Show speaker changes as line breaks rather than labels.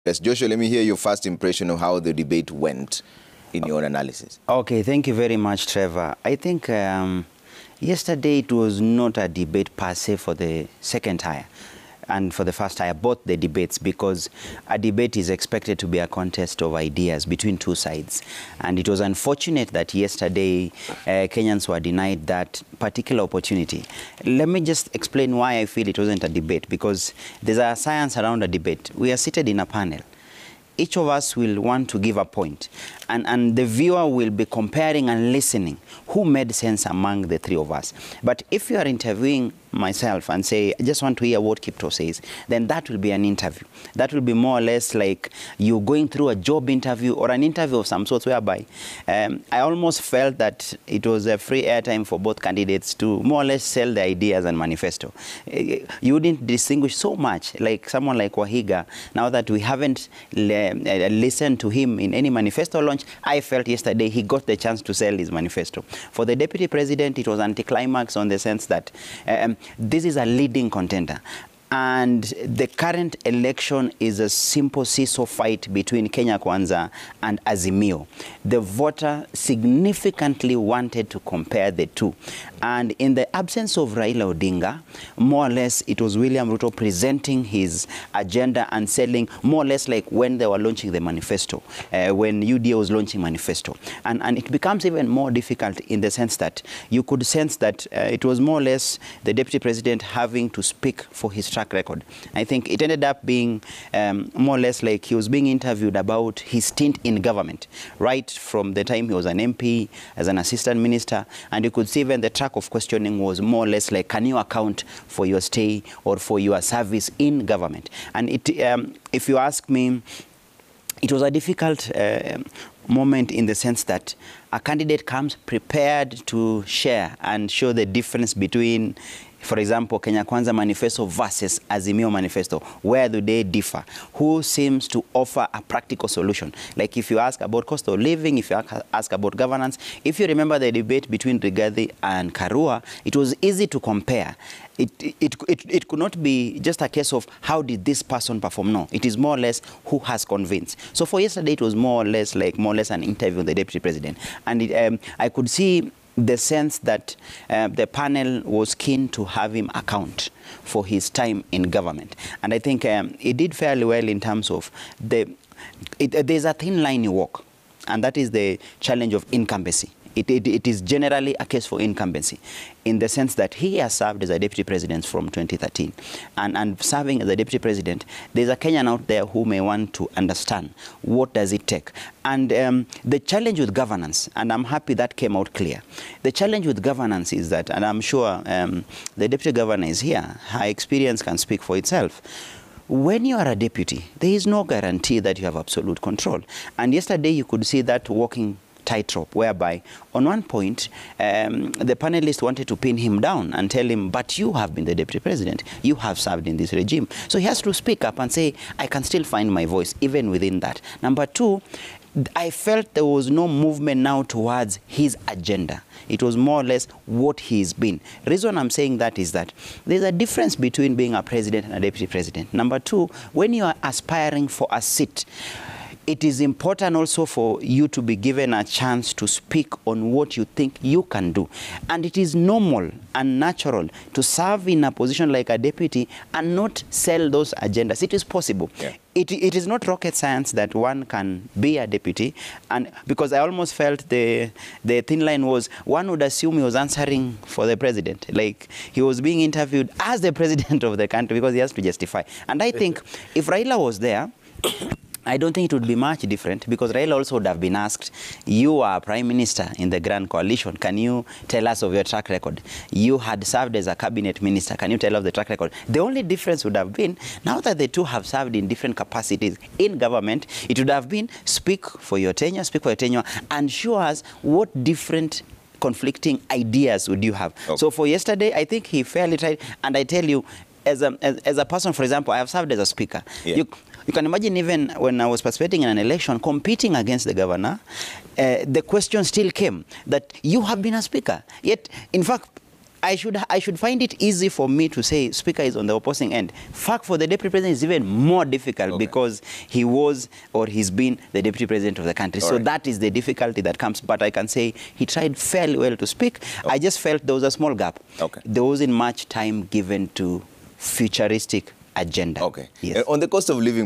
Yes, Joshua, let me hear your first impression of how the debate went in your own analysis.
Okay, thank you very much, Trevor. I think yesterday it was not a debate per se for the second tier and for the first tier, both the debates, because a debate is expected to be a contest of ideas between two sides. And it was unfortunate that yesterday Kenyans were denied that particular opportunity. Let me just explain why I feel it wasn't a debate, because there's a science around a debate. We are seated in a panel. Each of us will want to give a point, and the viewer will be comparing and listening who made sense among the three of us. But if you are interviewing myself and say, I just want to hear what Kiptoo says, then that will be an interview. That will be more or less like you going through a job interview or an interview of some sort, whereby I almost felt that it was a free airtime for both candidates to more or less sell their ideas and manifesto. You wouldn't distinguish so much, like someone like Wahiga. Now that we haven't listened to him in any manifesto launch, I felt yesterday he got the chance to sell his manifesto. For the deputy president, it was anticlimax on the sense that this is a leading contender. And the current election is a simple seesaw fight between Kenya Kwanza and Azimio. The voter significantly wanted to compare the two. And in the absence of Raila Odinga, more or less it was William Ruto presenting his agenda and selling more or less like when they were launching the manifesto, when UDA was launching manifesto. And it becomes even more difficult in the sense that you could sense that it was more or less the deputy president having to speak for his track record. I think it ended up being more or less like he was being interviewed about his stint in government, right from the time he was an MP, as an assistant minister, and you could see even the track of questioning was more or less like, can you account for your stay or for your service in government? And it, if you ask me, it was a difficult moment in the sense that a candidate comes prepared to share and show the difference between, for example, Kenya Kwanza manifesto versus Azimio manifesto. Where do they differ? Who seems to offer a practical solution? Like if you ask about cost of living, if you ask about governance, if you remember the debate between Rigathi and Karua, it was easy to compare. It could not be just a case of how did this person perform. No, it is more or less who has convinced. So for yesterday, it was more or less an interview with the deputy president. And I could see the sense that the panel was keen to have him account for his time in government. And I think he did fairly well in terms of there's a thin line you walk, and that is the challenge of incumbency. It is generally a case for incumbency in the sense that he has served as a deputy president from 2013. And serving as a deputy president, there's a Kenyan out there who may want to understand what does it take. And the challenge with governance, and I'm happy that came out clear. The challenge with governance is that, and I'm sure the deputy governor is here, her experience can speak for itself. When you are a deputy, there is no guarantee that you have absolute control. And yesterday you could see that walking tightrope, whereby on one point the panelists wanted to pin him down and tell him, but you have been the deputy president, you have served in this regime. So he has to speak up and say, I can still find my voice even within that. Number two, I felt there was no movement now towards his agenda. It was more or less what he's been. The reason I'm saying that is that there's a difference between being a president and a deputy president. Number two, when you are aspiring for a seat, it is important also for you to be given a chance to speak on what you think you can do. And it is normal and natural to serve in a position like a deputy and not sell those agendas. It is possible. Yeah. It is not rocket science that one can be a deputy. And because I almost felt the thin line was, one would assume he was answering for the president. Like he was being interviewed as the president of the country because he has to justify. And I think if Raila was there, I don't think it would be much different, because Raila also would have been asked, you are prime minister in the Grand Coalition. Can you tell us of your track record? You had served as a cabinet minister. Can you tell us the track record? The only difference would have been, now that the two have served in different capacities in government, it would have been speak for your tenure, and show us what different conflicting ideas would you have. Okay. So for yesterday, I think he fairly tried, and I tell you, as a person, for example, I have served as a speaker. Yeah. You can imagine even when I was participating in an election, competing against the governor, the question still came that you have been a speaker. Yet, in fact, I should find it easy for me to say Speaker is on the opposing end. Fact, for the Deputy President is even more difficult because he was or he's been the Deputy President of the country. So that is the difficulty that comes. But I can say he tried fairly well to speak. I just felt there was a small gap. There wasn't much time given to futuristic agenda.
Yes. On the cost of living